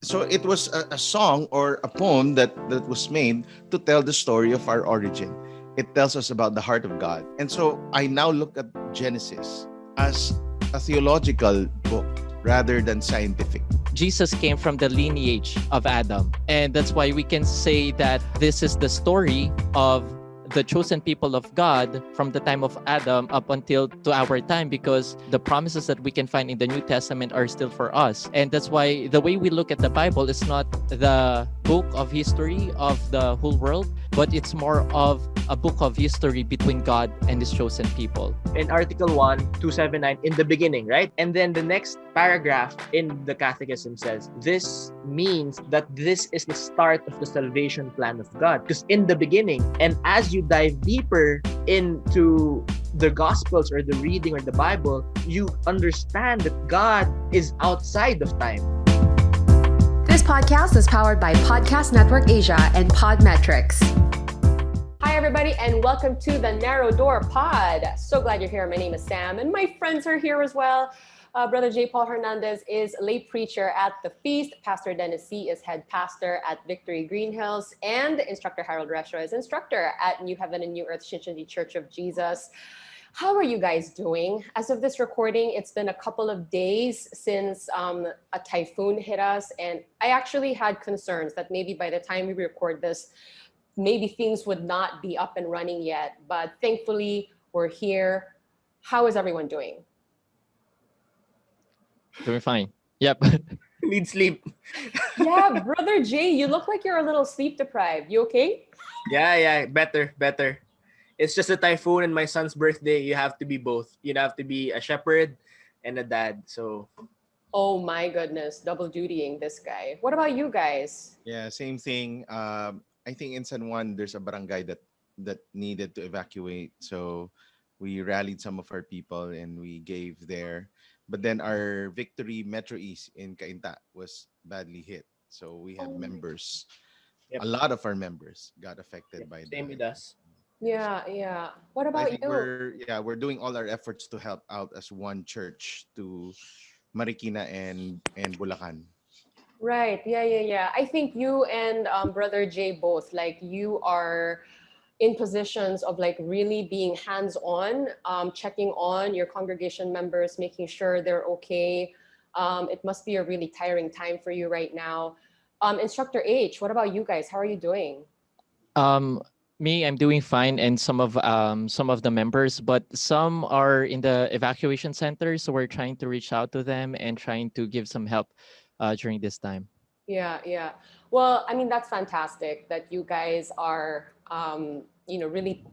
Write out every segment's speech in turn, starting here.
So it was a song or a poem that was made to tell the story of our origin. It tells us about the heart of God. And so I now look at Genesis as a theological book rather than scientific. Jesus came from the lineage of Adam. And that's why we can say that this is the story of the chosen people of God from the time of Adam up until to our time, because the promises that we can find in the New Testament are still for us. And that's why the way we look at the Bible is not the book of history of the whole world, but it's more of a book of history between God and his chosen people. In Article 1, 279, in the beginning, right? And then the next paragraph in the Catechism says, this means that this is the start of the salvation plan of God. Because in the beginning, and as you dive deeper into the Gospels or the reading or the Bible, you understand that God is outside of time. This podcast is powered by Podcast Network Asia and Podmetrics. Hi, everybody, and welcome to the Narrow Door Pod. So glad you're here. My name is Sam, and my friends are here as well. Brother JPaul Hernandez is lay preacher at the Feast. Pastor Dennis C. is head pastor at Victory Green Hills, and Instructor Harold Recio is instructor at New Heaven and New Earth Shincheonji Church of Jesus. How are you guys doing? As of this recording, it's been a couple of days since a typhoon hit us, and I actually had concerns that maybe by the time we record this, maybe things would not be up and running yet, but thankfully we're here. How is everyone doing? Doing fine. Yep. Need sleep. Yeah, Brother Jay, you look like you're a little sleep deprived. You okay? Yeah, better. It's just a typhoon and my son's birthday. You have to be both. You have to be a shepherd and a dad. So, Oh my goodness, double dutying this guy. What about you guys? Yeah, same thing. I think in San Juan there's a barangay that needed to evacuate. So we rallied some of our people and we gave there. But then our Victory Metro East in Cainta was badly hit. So we have Oh my, members. yep. A lot of our members got affected by Same that. with us. yeah. What I about think you? we're doing all our efforts to help out as one church to Marikina and Bulacan. Right, yeah. I think you and Brother Jay both, like you are in positions of like really being hands-on, checking on your congregation members, making sure they're okay. It must be a really tiring time for you right now. Instructor H, what about you guys? How are you doing? Um, Me, I'm doing fine, and some of the members, but some are in the evacuation center, so we're trying to reach out to them and trying to give some help during this time. Yeah. Well, I mean, that's fantastic that you guys are, really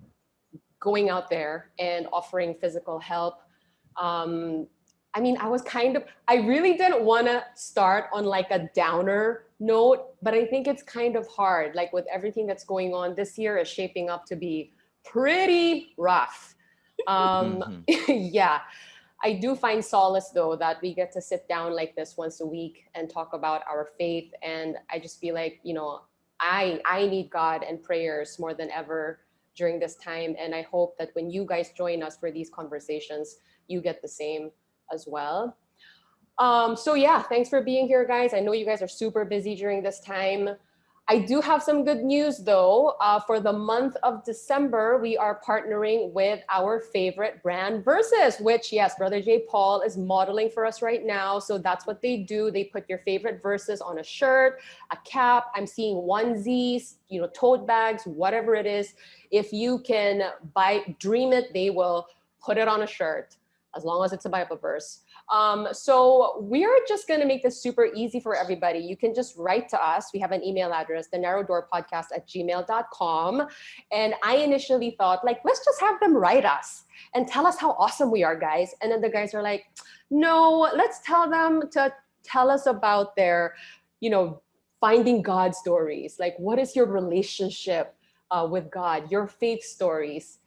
going out there and offering physical help. I mean, I really didn't want to start on like a downer note, but I think it's kind of hard. Like with everything that's going on, this year is shaping up to be pretty rough. Mhm. Yeah, I do find solace though that we get to sit down like this once a week and talk about our faith. And I just feel like, I need God and prayers more than ever during this time. And I hope that when you guys join us for these conversations, you get the same as well. So yeah, thanks for being here, guys. I know you guys are super busy during this time. I do have some good news though. For the month of December, we are partnering with our favorite brand Versus, which yes, Brother JPaul is modeling for us right now. So that's what they do. They put your favorite Versus on a shirt, a cap. I'm seeing onesies, tote bags, whatever it is. If you can dream it, they will put it on a shirt as long as it's a Bible verse. So we're just going to make this super easy for everybody. You can just write to us. We have an email address, the narrowdoorpodcast@gmail.com. And I initially thought, like, let's just have them write us and tell us how awesome we are, guys. And then the guys are like, no, let's tell them to tell us about their, finding God stories. Like, what is your relationship with God, your faith stories?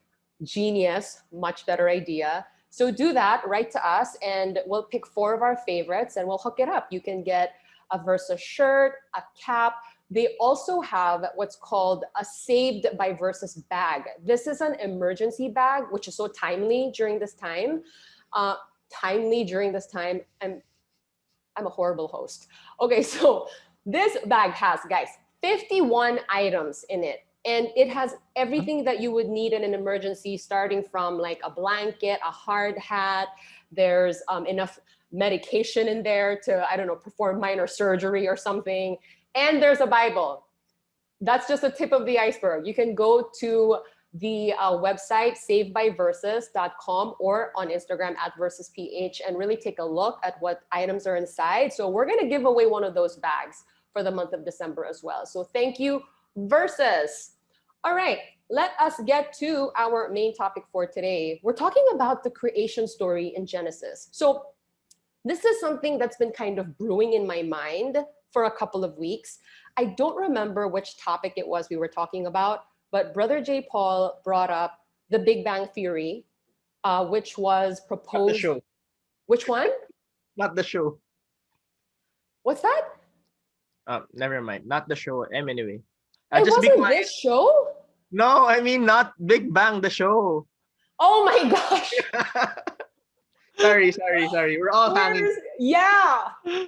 Genius, much better idea. So do that, write to us, and we'll pick 4 of our favorites and we'll hook it up. You can get a Versa shirt, a cap. They also have what's called a Saved by Versus bag. This is an emergency bag, which is so timely during this time. I'm a horrible host. Okay, so This bag has, guys, 51 items in it. And it has everything that you would need in an emergency, starting from like a blanket, a hard hat. There's enough medication in there to, I don't know, perform minor surgery or something. And there's a Bible. That's just the tip of the iceberg. You can go to the website savedbyverses.com or on Instagram at versusph and really take a look at what items are inside. So we're going to give away one of those bags for the month of December as well. So thank you, Versus. All right, let us get to our main topic for today. We're talking about the creation story in Genesis. So this is something that's been kind of brewing in my mind for a couple of weeks. I don't remember which topic it was we were talking about, but Brother JPaul brought up the Big Bang Theory, which was Not proposed. the show. Which one? Not the show. What's that? Never mind. Not the show. Anyway. It Just be wasn't quiet. this show? No, I mean not Big Bang, the show. Oh my gosh. sorry. We're all hanging.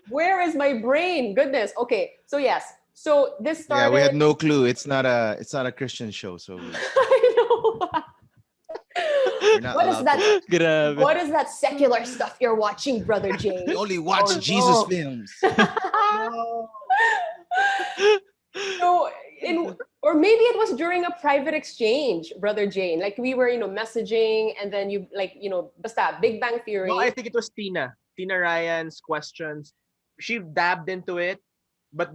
Where is my brain? Goodness. Okay. So yes. So this started. Yeah, we had no clue. It's not a Christian show, so I know. we're not What is allowed that? Grabe. What is that secular stuff you're watching, Brother Jay? We only watch Oh, Jesus no. films. No. So or maybe it was during a private exchange, Brother Jane. Like we were, messaging, and then you basta Big Bang Theory. No, I think it was Tina. Tina Ryan's questions. She dabbed into it, but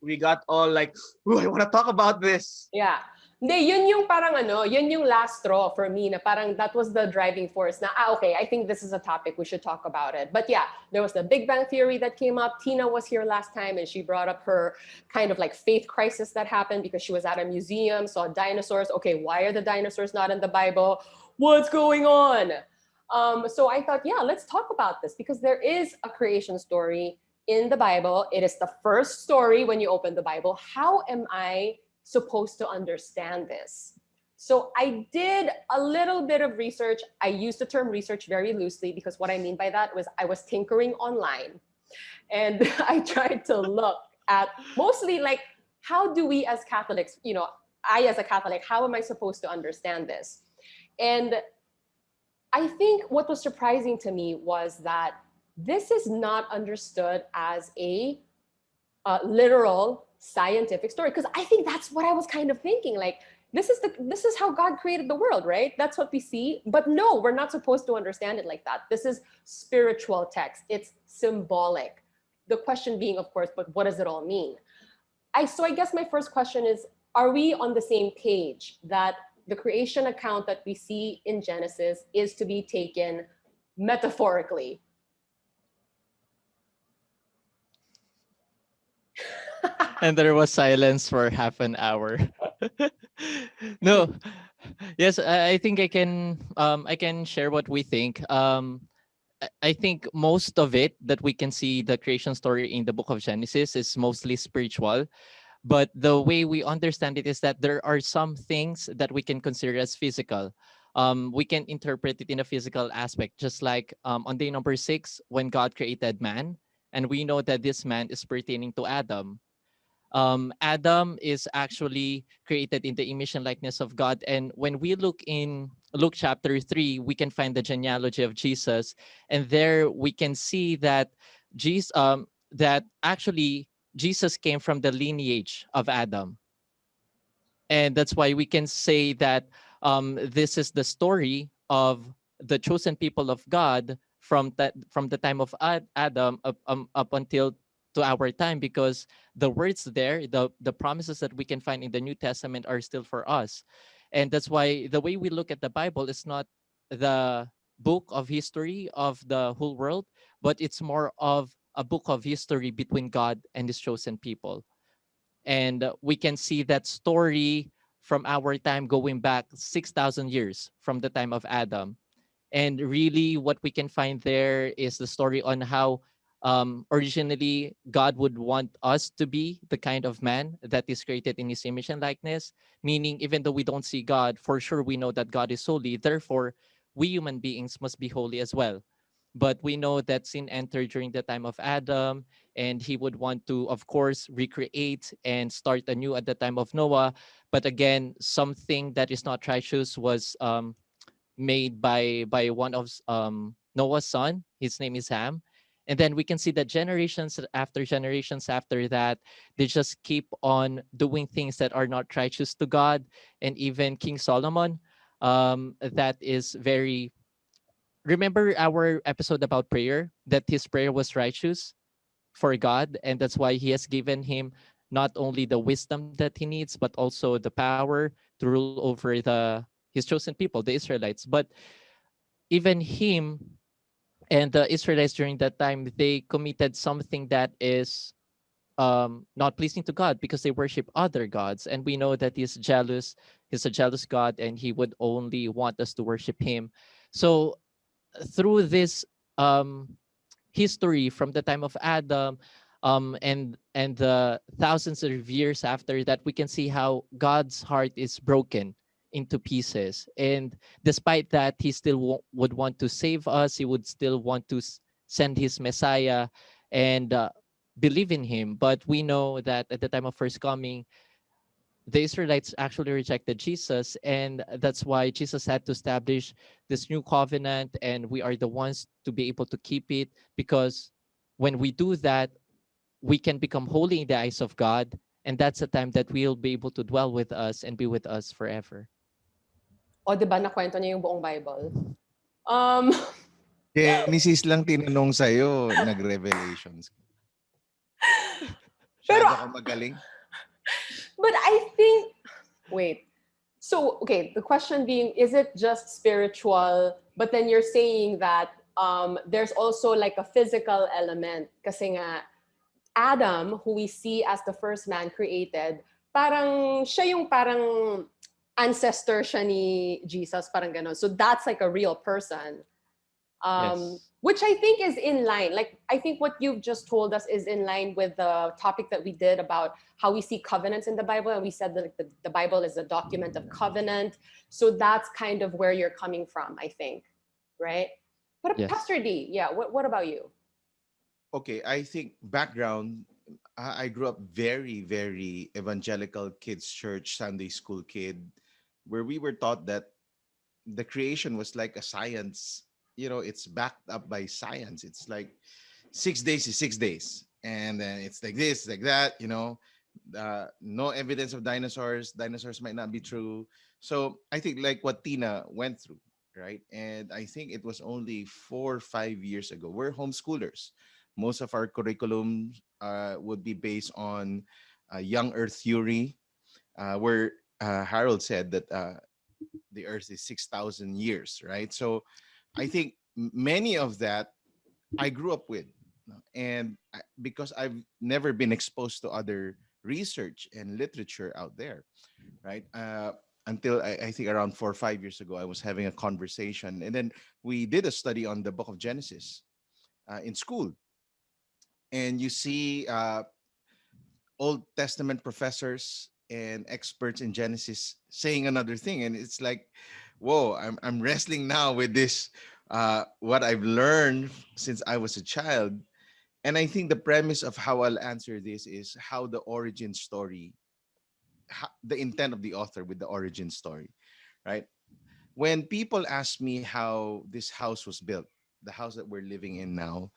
we got all like, "Ooh, I want to talk about this." Yeah. Hindi, yun yung parang yun yung last straw for me na parang that was the driving force na, okay, I think this is a topic, we should talk about it. But yeah, there was the Big Bang Theory that came up. Tina was here last time and she brought up her kind of like faith crisis that happened because she was at a museum, saw dinosaurs. Okay, why are the dinosaurs not in the Bible? What's going on? So I thought, yeah, let's talk about this because there is a creation story in the Bible. It is the first story when you open the Bible. How am I supposed to understand this? So I did a little bit of research. I use the term research very loosely because what I mean by that was I was tinkering online and I tried to look at mostly like, how do we as Catholics, I as a Catholic, how am I supposed to understand this? And I think what was surprising to me was that this is not understood as a literal scientific story, because I think that's what I was kind of thinking. Like, this is how God created the world, right? That's what we see. But no, we're not supposed to understand it like that. This is spiritual text. It's symbolic. The question being, of course, but what does it all mean? So I guess my first question is, are we on the same page that the creation account that we see in Genesis is to be taken metaphorically? And there was silence for half an hour. No. Yes, I think I can share what we think. I think most of it that we can see the creation story in the book of Genesis is mostly spiritual. But the way we understand it is that there are some things that we can consider as physical. We can interpret it in a physical aspect, just like on day number 6, when God created man, and we know that this man is pertaining to Adam. Adam is actually created in the image and likeness of God. And when we look in Luke chapter 3, we can find the genealogy of Jesus. And there we can see that actually Jesus came from the lineage of Adam. And that's why we can say that this is the story of the chosen people of God from the time of Adam up until to our time, because the words there, the promises that we can find in the New Testament are still for us. And that's why the way we look at the Bible is not the book of history of the whole world, but it's more of a book of history between God and his chosen people. And we can see that story from our time going back 6,000 years from the time of Adam. And really what we can find there is the story on how originally God would want us to be the kind of man that is created in his image and likeness, meaning even though we don't see God, for sure we know that God is holy. Therefore, we human beings must be holy as well. But we know that sin entered during the time of Adam, and he would want to, of course, recreate and start anew at the time of Noah. But again, something that is not righteous was made by one of Noah's son. His name is Ham. And then we can see that generations after that, they just keep on doing things that are not righteous to God. And even King Solomon, that is very. Remember our episode about prayer, that his prayer was righteous for God, and that's why He has given him not only the wisdom that he needs, but also the power to rule over his chosen people, the Israelites. But even him and the Israelites during that time, they committed something that is not pleasing to God because they worship other gods. And we know that he's jealous. He's a jealous God, and he would only want us to worship him. So through this um, history from the time of Adam, and the thousands of years after that, we can see how God's heart is broken into pieces. And despite that, he still would want to save us. He would still want to send his Messiah and believe in him. But we know that at the time of first coming, the Israelites actually rejected Jesus, and that's why Jesus had to establish this new covenant, and we are the ones to be able to keep it, because when we do that, we can become holy in the eyes of God, and that's the time that we'll be able to dwell with us and be with us forever. O, di ba, nakwento niya yung buong Bible. Um, Genesis lang tinanong sa'yo, nag-revelations. pero, Masyado ka magaling. but I think, wait. So, okay, the question being, is it just spiritual? But then you're saying that there's also like a physical element. Kasi nga, Adam, who we see as the first man created, parang siya yung parang ancestor siya ni Jesus, parang ganon. So that's like a real person. Yes. Which I think is in line. Like, I think what you've just told us is in line with the topic that we did about how we see covenants in the Bible. And we said that like, the Bible is a document of covenant. So that's kind of where you're coming from, I think. Right? But Yes. Pastor D, yeah, what about you? Okay, I think background, I grew up very, very evangelical kids church, Sunday school kid, where we were taught that the creation was like a science. It's backed up by science. It's like 6 days is 6 days, and then it's like this, like that. No evidence of dinosaurs. Dinosaurs might not be true. So I think like what Tina went through, right? And I think it was only 4 or 5 years ago. We're homeschoolers. Most of our curriculum would be based on young Earth theory, where Harold said that the Earth is 6,000 years, right? So I think many of that I grew up with, no? And because I've never been exposed to other research and literature out there, right? Until I think around 4 or 5 years ago, I was having a conversation, and then we did a study on the Book of Genesis in school, and you see Old Testament professors and experts in Genesis saying another thing, and it's like, whoa, I'm wrestling now with this, what I've learned since I was a child. And I think the premise of how I'll answer this is how the origin story, the intent of the author with the origin story, right? When people ask me how this house was built, the house that we're living in now,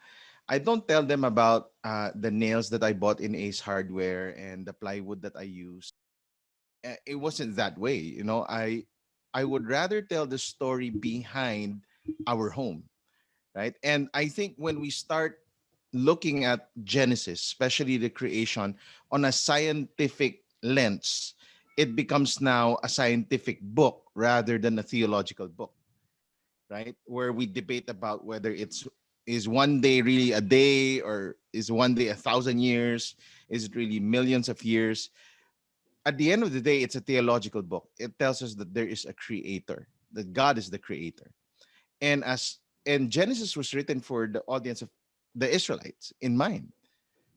I don't tell them about the nails that I bought in Ace Hardware and the plywood that I use. It wasn't that way, I would rather tell the story behind our home, right? And I think when we start looking at Genesis, especially the creation, on a scientific lens, it becomes now a scientific book rather than a theological book, right? Where we debate about whether it's is one day really a day, or is one day 1,000 years? Is it really millions of years? At the end of the day, it's a theological book. It tells us that there is a creator, that God is the creator. And Genesis was written for the audience of the Israelites in mind.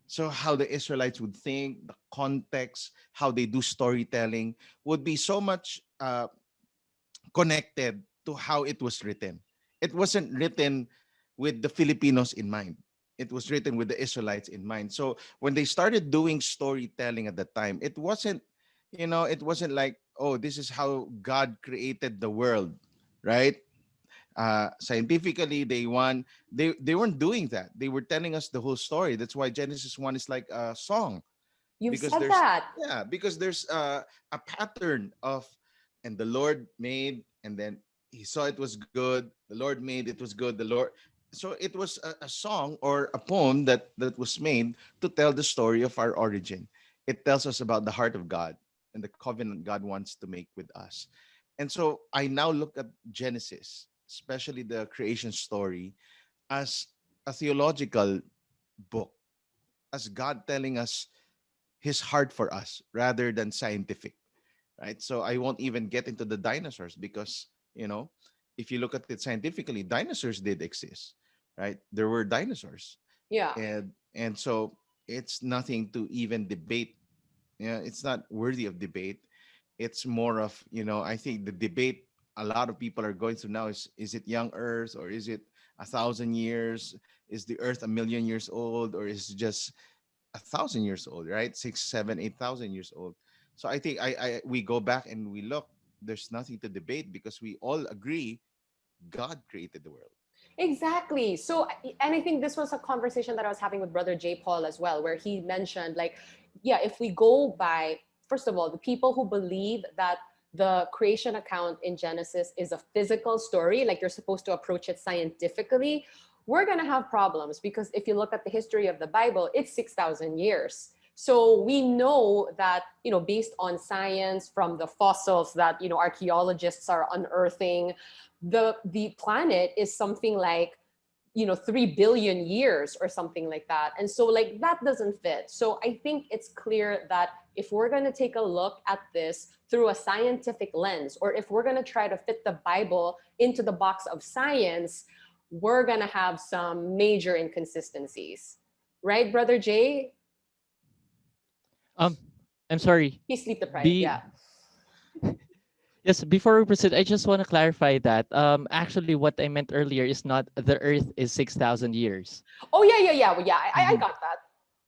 So how the Israelites would think, the context, how they do storytelling would be so much connected to how it was written. It wasn't written with the Filipinos in mind. it was written with the Israelites in mind. So when they started doing storytelling at the time, it wasn't, it wasn't like, oh, this is how God created the world, right? Scientifically, they weren't doing that. They were telling us the whole story. That's why Genesis 1 is like a song, You've because said there's that. yeah because there's a pattern of, and the Lord made, and then he saw it was good, the Lord made it was good, the Lord. So it was a song or a poem that was made to tell the story of our origin. It tells us about the heart of God and the covenant God wants to make with us. And so I now look at Genesis, especially the creation story, as a theological book, as God telling us his heart for us rather than scientific, right? So I won't even get into the dinosaurs because, if you look at it scientifically, dinosaurs did exist, right? There were dinosaurs. Yeah. And so it's nothing to even debate. Yeah, it's not worthy of debate. It's more of, I think the debate a lot of people are going through now is it young earth, or is it 1,000 years? Is the earth 1,000,000 years old, or is it just 1,000 years old, right? 6, 7, 8,000 years old. So I think we go back and we look. There's nothing to debate because we all agree God created the world. Exactly. So, and I think this was a conversation that I was having with Brother JPaul as well, where he mentioned, like, yeah, if we go by, first of all, the people who believe that the creation account in Genesis is a physical story, like you're supposed to approach it scientifically, we're going to have problems because if you look at the history of the Bible, it's 6,000 years. So we know that, based on science from the fossils that, archaeologists are unearthing, the planet is something like 3 billion years or something like that. And so like that doesn't fit. So I think it's clear that if we're going to take a look at this through a scientific lens, or if we're going to try to fit the Bible into the box of science, we're going to have some major inconsistencies, right, Brother Jay? Um, I'm sorry. He's sleep deprived. Be Yeah. Yes, before we proceed, I just want to clarify that actually what I meant earlier is not the Earth is 6,000 years. Oh yeah, yeah, yeah. Well, yeah, I Mhm. got that.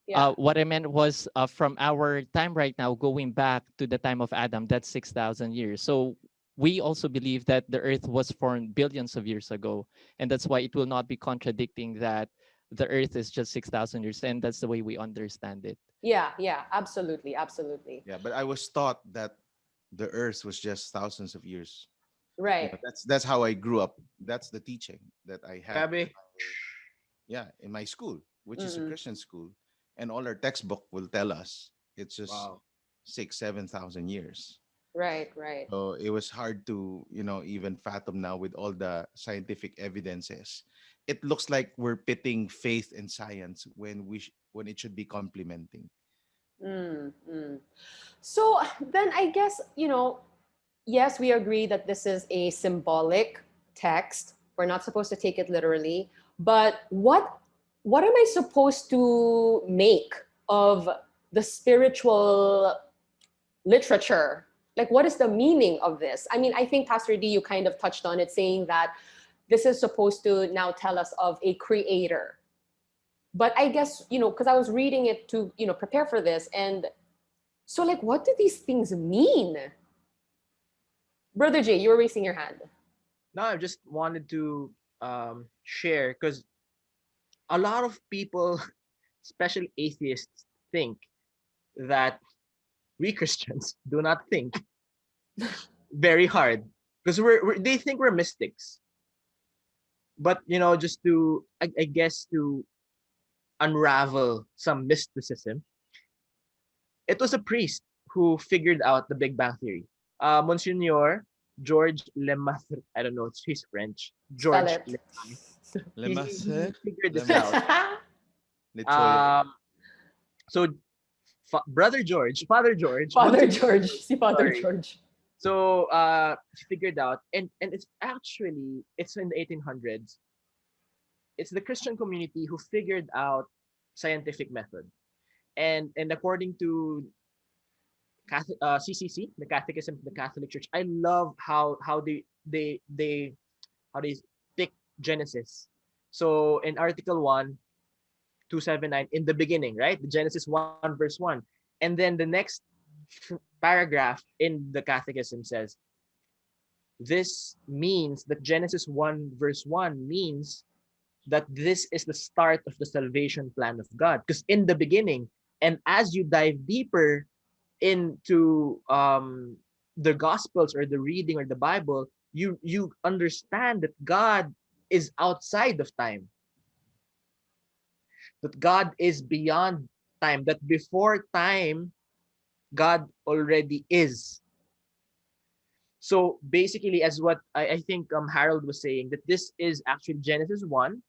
Yeah. What I meant was from our time right now, going back to the time of Adam, that's 6,000 years. So we also believe that the Earth was formed billions of years ago, and that's why it will not be contradicting that the Earth is just 6,000 years, and that's the way we understand it. Yeah, yeah, absolutely, absolutely. Yeah, but I was taught that the earth was just thousands of years. Right. That's how I grew up. That's the teaching that I had. Grabe. In my school, which is a Mm-mm. Christian school, and all our textbook will tell us it's just Wow. 6, 7,000 years. Right, right. So it was hard to, even fathom now with all the scientific evidences. It looks like we're pitting faith and science when it should be complementing. Mm, mm. So then I guess, yes, we agree that this is a symbolic text. We're not supposed to take it literally. But what am I supposed to make of the spiritual literature? Like, what is the meaning of this? I mean, I think Pastor D, you kind of touched on it, saying that this is supposed to now tell us of a creator. But I guess, because I was reading it to, prepare for this. And so, like, what do these things mean? Brother Jay, you were raising your hand. No, I just wanted to share because a lot of people, especially atheists, think that we Christians do not think very hard because they think we're mystics. But just to I guess to unravel some mysticism, it was a priest who figured out the Big Bang Theory. Monsignor George Lemaitre, I don't know, he's French. Spell George it. Lemaitre. He Lemasser, figured this out. lemas, litsoy. Um, so Father George, Father Monsignor, George. Si Father sorry. George. So he figured out, and it's in the 1800s. It's the Christian community who figured out scientific method, and according to CCC, the Catechism of the Catholic Church, I love how they how they pick Genesis. So in Article 1, 279 in the beginning, right? Genesis 1 verse 1. And then the next paragraph in the catechism says, this means that Genesis 1 verse 1 means that this is the start of the salvation plan of God. Because in the beginning, and as you dive deeper into the Gospels or the reading or the Bible, you understand that God is outside of time, that God is beyond time, that before time, God already is. So basically, as what I think Harold was saying, that this is actually Genesis 1,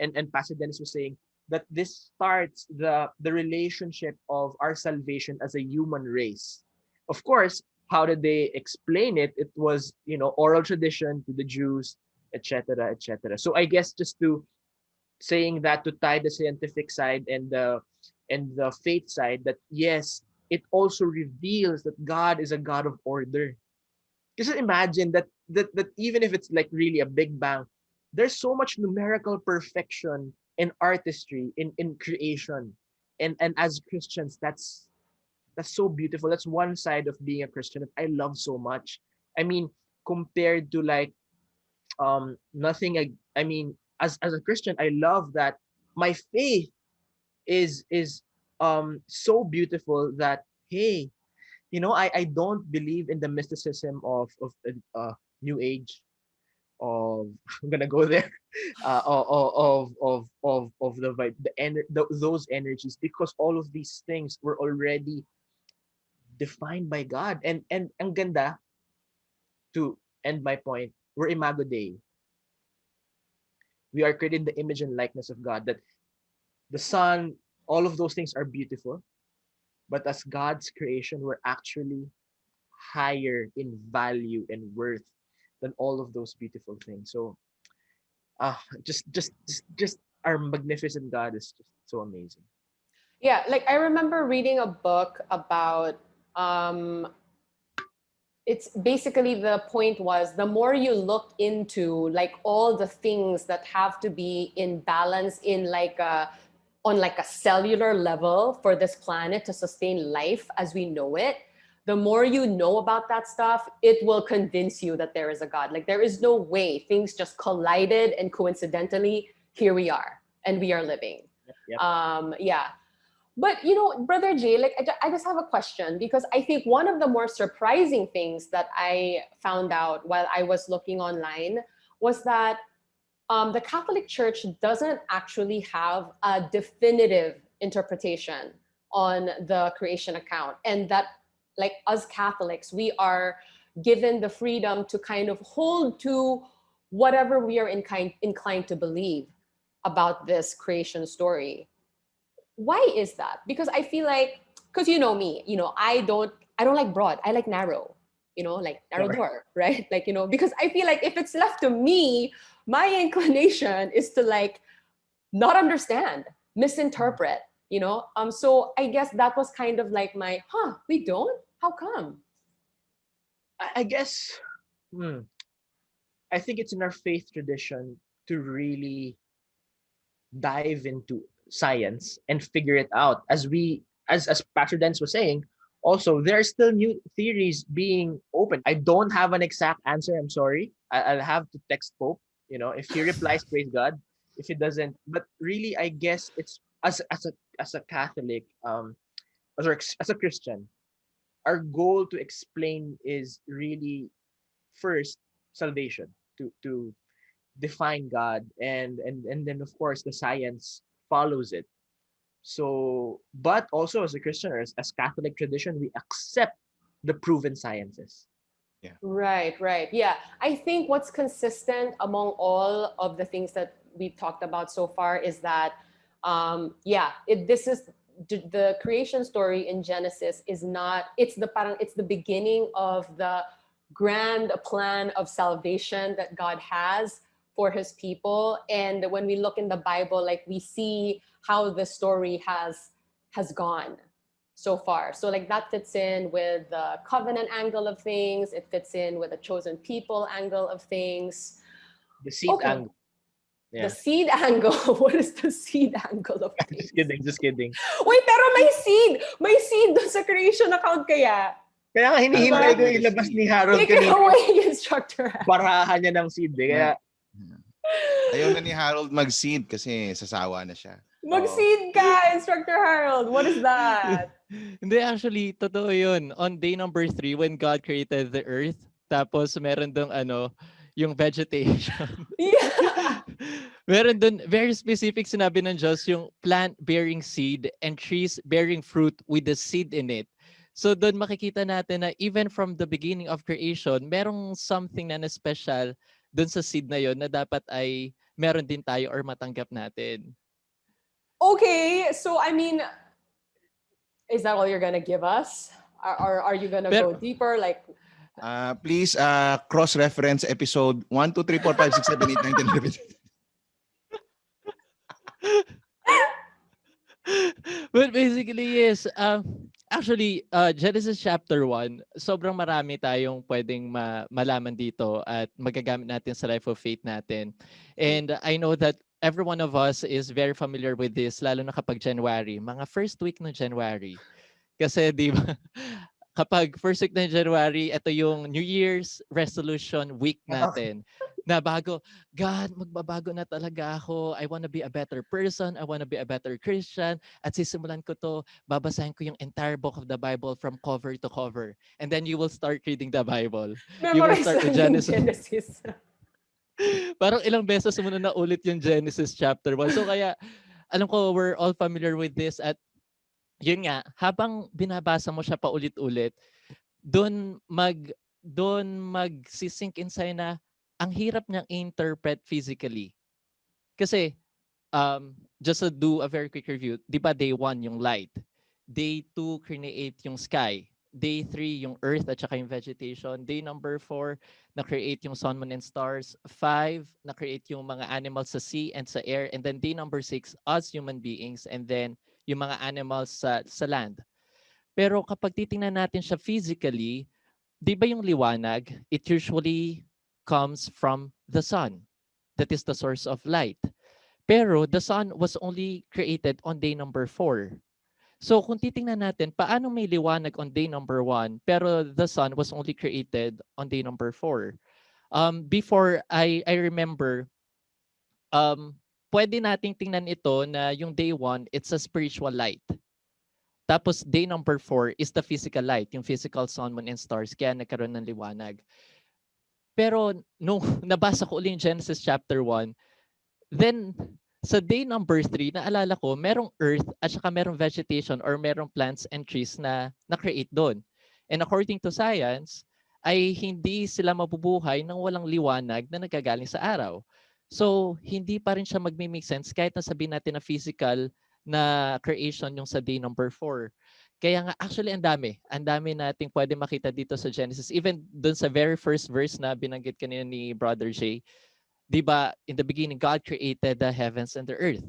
and Pastor Dennis was saying that this starts the relationship of our salvation as a human race. Of course, how did they explain it? It was, oral tradition to the Jews, etc., etc. So I guess just to saying that, to tie the scientific side and the faith side, that yes, it also reveals that God is a God of order. Just imagine that even if it's like really a big bang, there's so much numerical perfection in artistry, in creation. And as Christians, that's so beautiful. That's one side of being a Christian that I love so much. I mean, compared to like nothing I mean, as a Christian, I love that my faith is so beautiful that, hey, I don't believe in the mysticism of New Age, of I'm gonna go there, of the vibe, those energies, because all of these things were already defined by God. And ang ganda, to end my point, we're Imago Dei. We are created in the image and likeness of God. That the sun, all of those things are beautiful, but as God's creation, we're actually higher in value and worth than all of those beautiful things. So just our magnificent God is just so amazing. Yeah, like I remember reading a book about it's basically, the point was, the more you look into like all the things that have to be in balance in like a on like a cellular level for this planet to sustain life as we know it, the more you know about that stuff, it will convince you that there is a God. Like there is no way things just collided and coincidentally here we are and we are living. Yep. Yeah. But Brother Jay, like I just have a question, because I think one of the more surprising things that I found out while I was looking online was that the Catholic Church doesn't actually have a definitive interpretation on the creation account, and that, like us Catholics, we are given the freedom to kind of hold to whatever we are inclined to believe about this creation story. Why is that? Because I feel like, because me, I don't like broad, I like narrow, like narrow Sure. door, right? Like, because I feel like if it's left to me, my inclination is to like not understand, misinterpret, so I guess that was kind of like my, we don't, how come? I guess, hmm, I think it's in our faith tradition to really dive into science and figure it out. As Pastor Dens was saying, also there are still new theories being opened. I don't have an exact answer. I'm sorry. I'll have to text Pope. If he replies, praise God. If he doesn't, but really, I guess it's as a Catholic, as a Christian, our goal to explain is really first salvation, to define God, and then of course the science follows it. So, but also as a Christian, or as Catholic tradition, we accept the proven sciences. Right. Yeah. I think what's consistent among all of the things that we've talked about so far is that, this is the creation story in Genesis is not, it's the beginning of the grand plan of salvation that God has for his people. And when we look in the Bible, like we see how the story has gone so far. So like that fits in with the covenant angle of things. It fits in with the chosen people angle of things. The seat Okay. angle. Yeah. The seed angle. What is the seed angle of things? Just kidding. Wait, pero may seed. May seed doon sa creation account kaya. Kaya nga hinihintay ko Diba? ilabas ni Harold Take it kanina. away, Instructor. Parahan niya ng seed. Kaya, Ayaw na ni Harold mag-seed kasi sasawa na siya. Mag-seed ka, Instructor Harold. What is that? Hindi, actually, totoo yun. On day number 3, when God created the earth, tapos meron dong yung vegetation. Yeah. Meron dun, very specific sinabi ng Diyos, yung plant bearing seed and trees bearing fruit with the seed in it. So doon makikita natin na even from the beginning of creation, merong something na special doon sa seed na yon na dapat ay meron din tayo or matanggap natin. Okay, so I mean, is that all you're gonna give us? Or are you gonna go deeper? Like, please cross-reference episode 1, 2, 3, 4, 5, 6, 7, 8, 9, 10, 11. But basically, yes. Actually, Genesis chapter 1, sobrang marami tayong pwedeng malaman dito at magagamit natin sa life of faith natin. And I know that every one of us is very familiar with this, lalo na kapag January, mga first week ng January. Kasi di ba, kapag first week ng January, ito yung New Year's resolution week natin. Na bago, God, magbabago na talaga ako. I want to be a better person. I want to be a better Christian. At sisimulan ko to, babasahin ko yung entire book of the Bible from cover to cover. And then you will start reading the Bible. You will memorize start with lang yung Genesis. Parang ilang beses mo na ulit yung Genesis chapter 1. So kaya, alam ko, we're all familiar with this. At yun nga, habang binabasa mo siya paulit-ulit, doon magsisink in sa'yo na ang hirap niyang interpret physically. Kasi, just to do a very quick review, di ba day 1 yung light? Day 2, create yung sky. Day 3, yung earth at saka yung vegetation. Day number 4, na-create yung sun, moon, and stars. 5, na-create yung mga animals sa sea and sa air. And then day number 6, us human beings. And then yung mga animals sa land. Pero kapag titingnan natin siya physically, di ba yung liwanag, it usually comes from the sun. That is the source of light. Pero the sun was only created on day number 4. So kung titingnan natin, paano may liwanag on day number 1, pero the sun was only created on day number 4? Before, I remember, pwede nating tingnan ito na yung day 1, it's a spiritual light. Tapos day number 4 is the physical light, yung physical sun, moon, and stars, kaya nagkaroon ng liwanag. Pero nung nabasa ko ulit yung Genesis chapter 1, then sa day number 3, naalala ko, merong earth at saka merong vegetation or merong plants and trees na na-create doon. And according to science, ay hindi sila mabubuhay nang walang liwanag na nagagaling sa araw. So, hindi pa rin siya mag-make sense kahit na sabihin natin na physical na creation yung sa day number 4. Kaya nga, actually, ang dami nating pwede makita dito sa Genesis. Even dun sa very first verse na binanggit kanina ni Brother J, di ba, in the beginning, God created the heavens and the earth.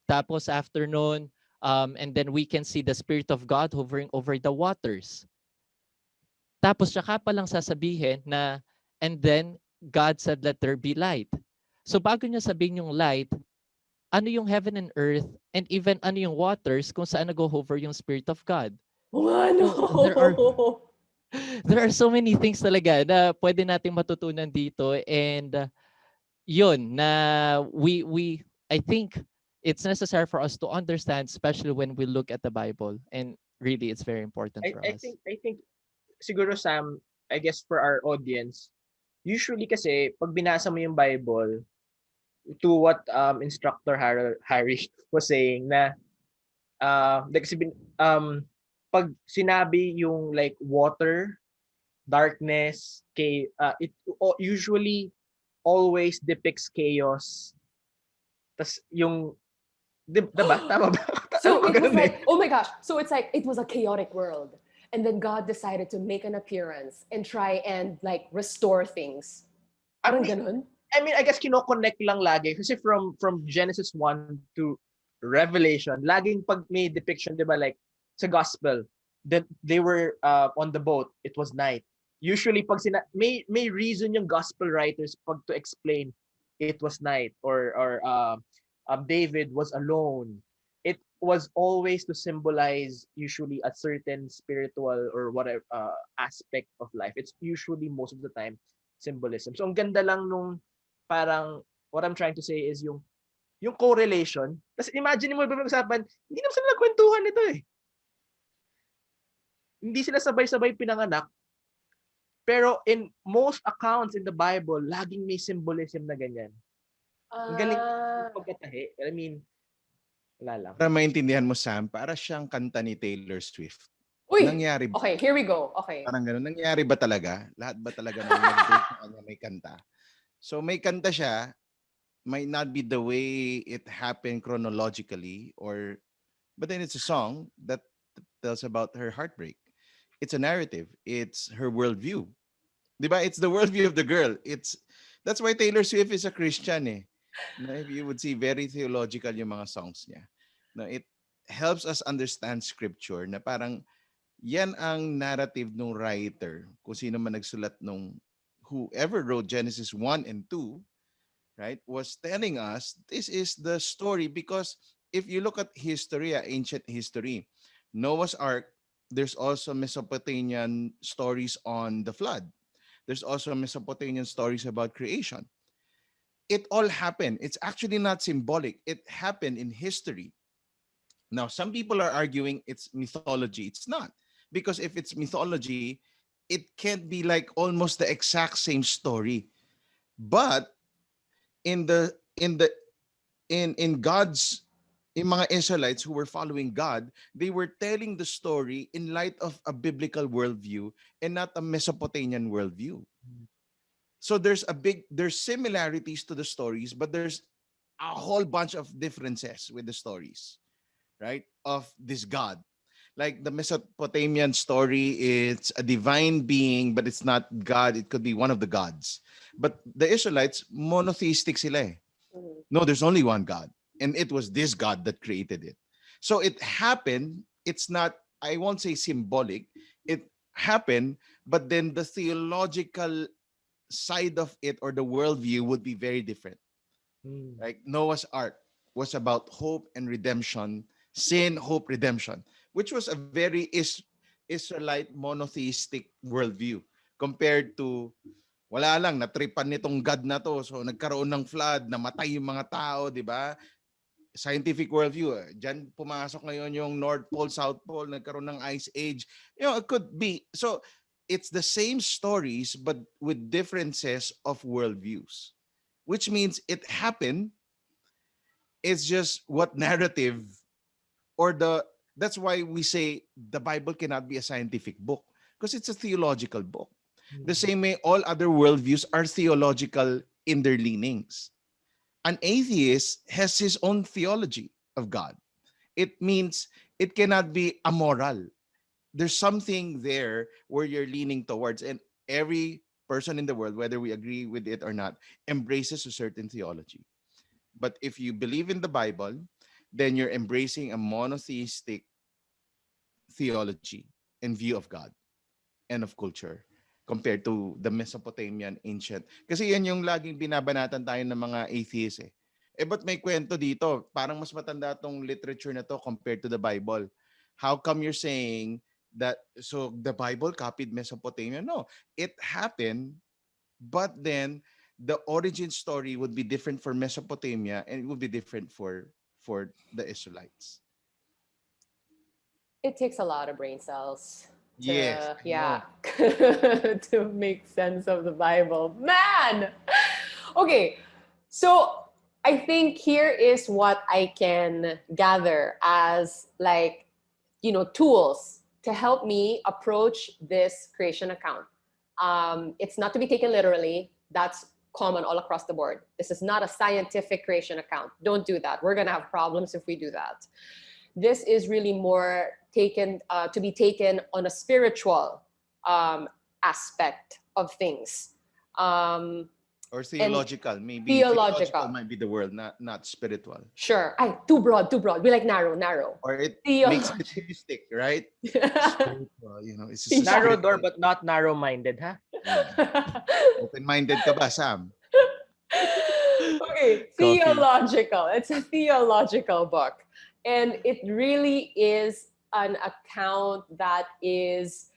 Tapos after nun, and then we can see the Spirit of God hovering over the waters. Tapos saka pa lang sasabihin na, and then God said, let there be light. So bago niya sabihin yung light, ano yung heaven and earth, and even ano yung waters kung saan nag-hover yung Spirit of God. Ano? There are so many things talaga na pwede nating matutunan dito, and yun na I think it's necessary for us to understand, especially when we look at the Bible, and really it's very important for us. I think siguro, Sam, I guess for our audience, usually kasi pag binasa mo yung Bible, to what Instructor Harold was saying na kasi pag sinabi yung like water, darkness, it usually always depicts chaos. Tas yung diba? Tama ba? So it was like, oh my gosh. So it's like, it was a chaotic world. And then God decided to make an appearance and try and like restore things. Parang ganun? I mean, I guess kino-connect lang lagi kasi from Genesis 1 to Revelation, laging pag may depiction, 'di ba, like sa gospel, that they were on the boat, it was night. Usually pag may reason yung gospel writers pag to explain it was night, or David was alone. It was always to symbolize usually a certain spiritual or whatever aspect of life. It's usually most of the time symbolism. So ang ganda lang nung parang what I'm trying to say is yung correlation. Kasi imagine mo ba usapan, hindi naman sila nagkwentuhan nito eh. Hindi sila sabay-sabay pinanganak. Pero in most accounts in the Bible, laging may symbolism na ganyan. Ang galing pagkatahi. I mean, wala lang. Para maintindihan mo, Sam, para siyang kanta ni Taylor Swift. Uy! Nangyari ba? Okay, here we go. Okay. Parang ganun. Nangyari ba talaga? Lahat ba talaga ng nag-date sa kanya may kanta? So may kanta siya, might not be the way it happened chronologically, but then it's a song that tells about her heartbreak. It's a narrative. It's her worldview. Diba? It's the worldview of the girl. That's why Taylor Swift is a Christian eh. No, if you would see very theological yung mga songs niya. No, it helps us understand scripture na parang yan ang narrative ng writer. Kung sino man nagsulat nung whoever wrote Genesis 1 and 2, right, was telling us this is the story because if you look at history, ancient history, Noah's Ark, there's also Mesopotamian stories on the flood. There's also Mesopotamian stories about creation. It all happened. It's actually not symbolic. It happened in history. Now, some people are arguing it's mythology. It's not. Because if it's mythology, it can't be like almost the exact same story. But in God's in mga Israelites who were following God, they were telling the story in light of a biblical worldview and not a Mesopotamian worldview. So there's similarities to the stories, but there's a whole bunch of differences with the stories, right? Of this God. Like the Mesopotamian story, it's a divine being, but it's not God. It could be one of the gods. But the Israelites, monotheistic sila eh. No, there's only one God. And it was this God that created it. So it happened. It's not, I won't say symbolic. It happened, but then the theological side of it or the worldview would be very different. Like Noah's Ark was about hope and redemption, sin, hope, redemption, which was a very Israelite monotheistic worldview compared to wala lang, natripan nitong God na to. So nagkaroon ng flood, namatay yung mga tao, di ba? Scientific worldview. Diyan pumasok ngayon yung North Pole, South Pole, nagkaroon ng ice age. You know, it could be. So it's the same stories but with differences of worldviews, which means it happened. It's just what narrative that's why we say the Bible cannot be a scientific book because it's a theological book. The same way all other worldviews are theological in their leanings. An atheist has his own theology of God. It means it cannot be amoral. There's something there where you're leaning towards, and every person in the world, whether we agree with it or not, embraces a certain theology. But if you believe in the Bible, then you're embracing a monotheistic theology and view of God and of culture compared to the Mesopotamian ancient. Kasi yan yung laging binabanatan tayo ng mga atheists eh. Ba't may kwento dito? Parang mas matanda tong literature na to compared to the Bible. How come you're saying that, so the Bible copied Mesopotamia? No, it happened, but then the origin story would be different for Mesopotamia and it would be different for the Israelites. It takes a lot of brain cells to, Yes, to make sense of the Bible. Man! Okay, so I think here is what I can gather as like, tools to help me approach this creation account. It's not to be taken literally. That's common all across the board. This is not a scientific creation account. Don't do that. We're going to have problems if we do that. This is really more to be taken on a spiritual aspect of things. Or theological. Maybe theological might be the word, not spiritual. Sure. Too broad. We like narrow. Or it makes it holistic, right? Spiritual, it's just narrow door but not narrow-minded, huh? Yeah. Open-minded ka ba, Sam? Okay, Coffee. theological. It's a theological book. And it really is an account that is,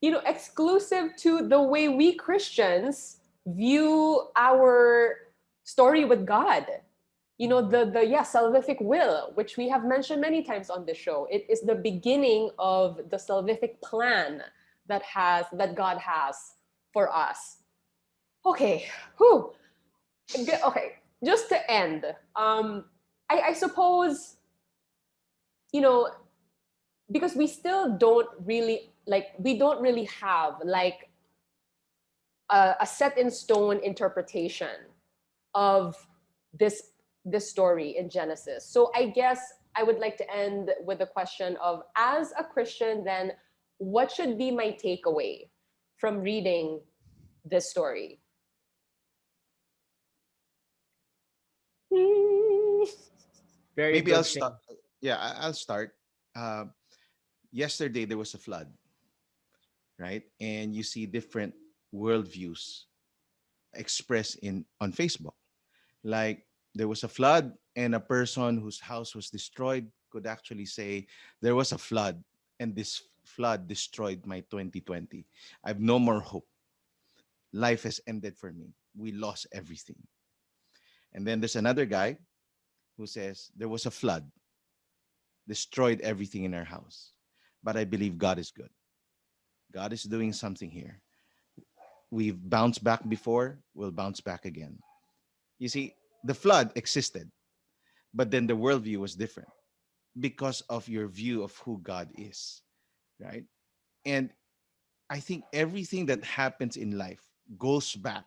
exclusive to the way we Christians view our story with God. The salvific will, which we have mentioned many times on this show. It is the beginning of the salvific plan that God has for us. Okay, whew. Okay, just to end, I suppose, you know, because we still don't really we don't really have like a set in stone interpretation of this story in Genesis. So I guess I would like to end with the question of, as a Christian, then what should be my takeaway from reading this story? Very Maybe I'll good thing. start. Yeah, I'll start. Uh, Yesterday there was a flood, right? And you see different worldviews expressed in on Facebook. Like there was a flood, and a person whose house was destroyed could actually say there was a flood, and this flood destroyed my 2020. I have no more hope. Life has ended for me. We lost everything. And then there's another guy who says there was a flood, destroyed everything in our house. But I believe God is good. God is doing something here. We've bounced back before, we'll bounce back again. You see, the flood existed, but then the worldview was different because of your view of who God is, right? And I think everything that happens in life goes back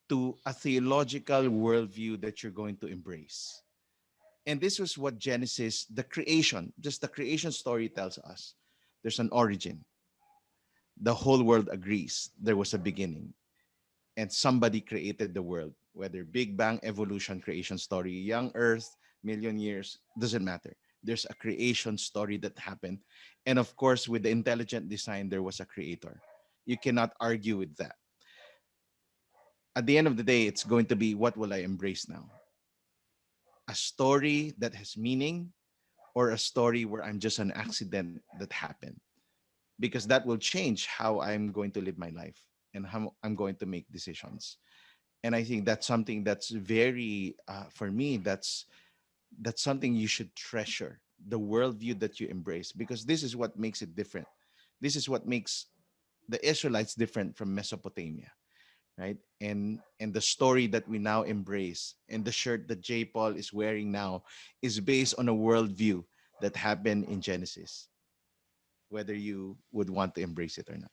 to a theological worldview that you're going to embrace. And this was what Genesis, the creation, just the creation story tells us. There's an origin. The whole world agrees there was a beginning, and somebody created the world, whether Big Bang, evolution, creation story, young Earth, million years, doesn't matter. There's a creation story that happened. And of course, with the intelligent design, there was a creator. You cannot argue with that. At the end of the day, it's going to be, what will I embrace now? A story that has meaning, or a story where I'm just an accident that happened? Because that will change how I'm going to live my life and how I'm going to make decisions. And I think that's something that's very, for me, that's something you should treasure, the worldview that you embrace, because this is what makes it different. This is what makes the Israelites different from Mesopotamia, right? And the story that we now embrace, and the shirt that J. Paul is wearing now, is based on a worldview that happened in Genesis, whether you would want to embrace it or not.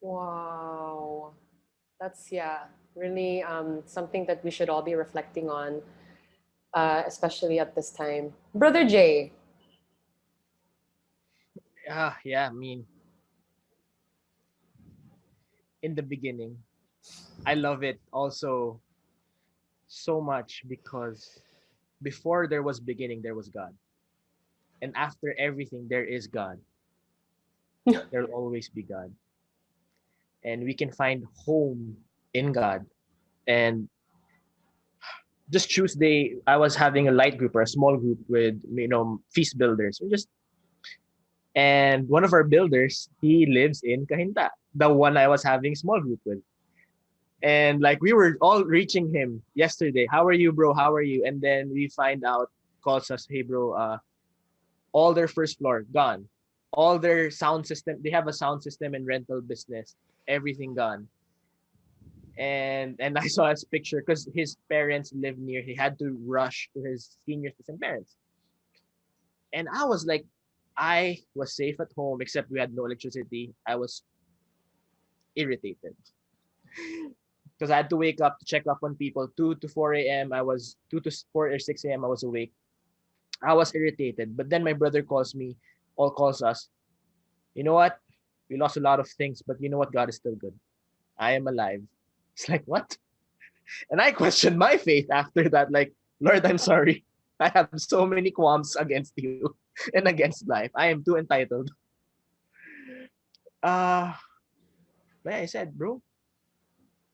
Wow. That's, yeah, really something that we should all be reflecting on, especially at this time. Brother Jay. Yeah, I mean, in the beginning, I love it also so much because before there was beginning, there was God. And after everything, there is God. There'll always be God. And we can find home in God. And just Tuesday, I was having a light group or a small group with, feast builders. And one of our builders, he lives in Cahinta, the one I was having small group with. And like we were all reaching him yesterday. How are you, bro? How are you? And then we find out, calls us, hey, bro, all their first floor gone. All their sound system, they have a sound system and rental business, everything gone. And I saw his picture because his parents live near. He had to rush to his senior citizen parents. And I was like, I was safe at home, except we had no electricity. I was irritated because I had to wake up to check up on people 2 to 4 a.m. I was 2 to 4 or 6 a.m. I was awake. I was irritated. But then my brother calls me, all calls us. You know what? We lost a lot of things, but you know what? God is still good. I am alive. It's like, what? And I questioned my faith after that. Like, Lord, I'm sorry. I have so many qualms against you and against life. I am too entitled. Uh, but I said, bro,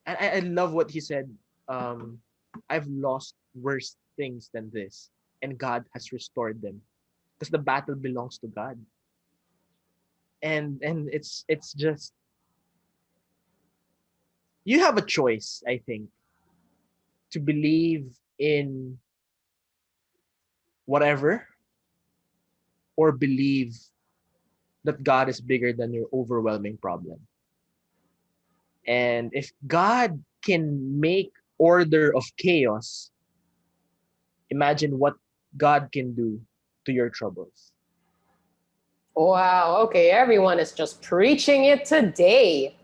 and I love what he said. I've lost worse things than this, and God has restored them because the battle belongs to God. And it's just, you have a choice, I think, to believe in whatever or believe that God is bigger than your overwhelming problem. And if God can make order of chaos, imagine what God can do to your troubles. Wow. Okay, everyone is just preaching it today.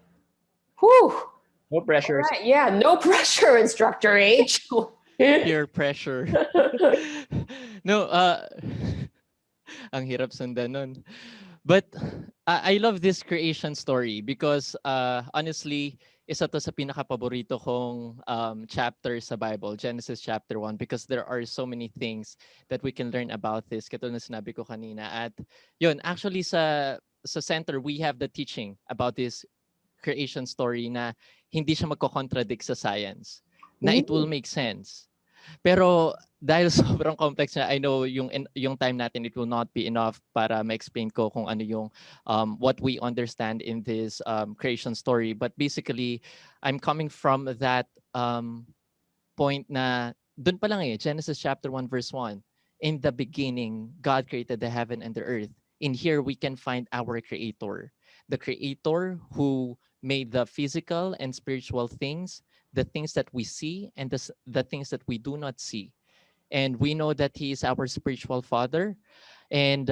Whew. No All pressures. right. Yeah, no pressure, Instructor H. Peer pressure. No, ang hirap sundan nun. But I love this creation story because honestly, isa to sa pinaka-paborito kong chapter sa Bible, Genesis chapter 1, because there are so many things that we can learn about this. Katulad na sinabi ko kanina. At yun, actually sa center, we have the teaching about this creation story na hindi siya magko-contradict sa science. Na it will make sense. Pero dahil sobrang complex na, I know yung time natin, it will not be enough para ma-explain ko kung ano yung what we understand in this creation story. But basically, I'm coming from that point na dun pa lang Genesis chapter 1 verse 1. In the beginning, God created the heaven and the earth. In here, we can find our creator. The creator who made the physical and spiritual things, the things that we see and the things that we do not see. And we know that he is our spiritual father. And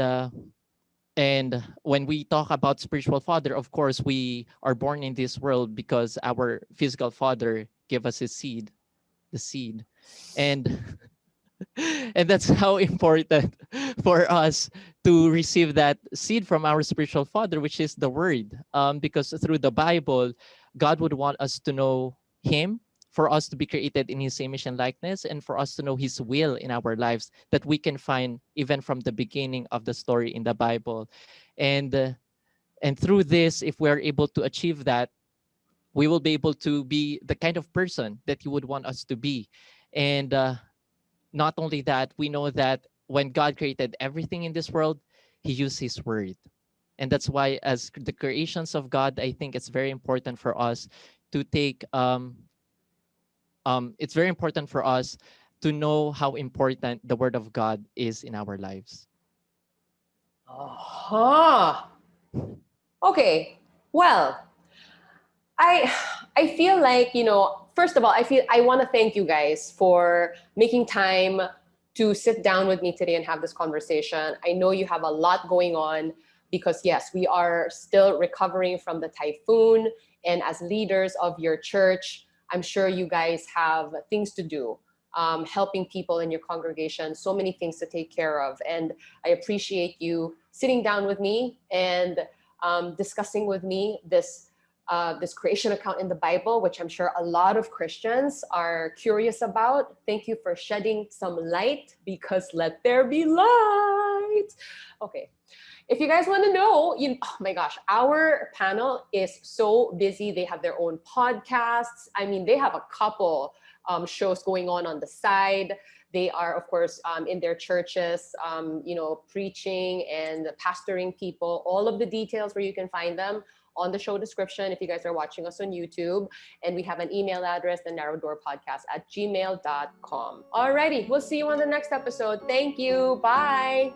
when we talk about spiritual father, of course, we are born in this world because our physical father gave us his seed, the seed. And and that's how important for us to receive that seed from our spiritual father, which is the word. Because through the Bible, God would want us to know him, for us to be created in his image and likeness, and for us to know his will in our lives that we can find even from the beginning of the story in the Bible. And through this, if we're able to achieve that, we will be able to be the kind of person that you would want us to be. And not only that, we know that when God created everything in this world, he used his word. And that's why, as the creations of God, I think it's very important for us to take, it's very important for us to know how important the word of God is in our lives. Uh-huh. Okay. Well, I I feel like, first of all, I want to thank you guys for making time to sit down with me today and have this conversation. I know you have a lot going on because yes, we are still recovering from the typhoon, and as leaders of your church, I'm sure you guys have things to do. Helping people in your congregation, so many things to take care of. And I appreciate you sitting down with me and discussing with me this creation account in the Bible, which I'm sure a lot of Christians are curious about. Thank you for shedding some light, because let there be light. Okay. If you guys want to know, oh my gosh, our panel is so busy. They have their own podcasts. I mean, they have a couple shows going on the side. They are, of course, in their churches, preaching and pastoring people. All of the details where you can find them on the show description if you guys are watching us on YouTube. And we have an email address, the narrowdoorpodcast@gmail.com. Alrighty, we'll see you on the next episode. Thank you. Bye.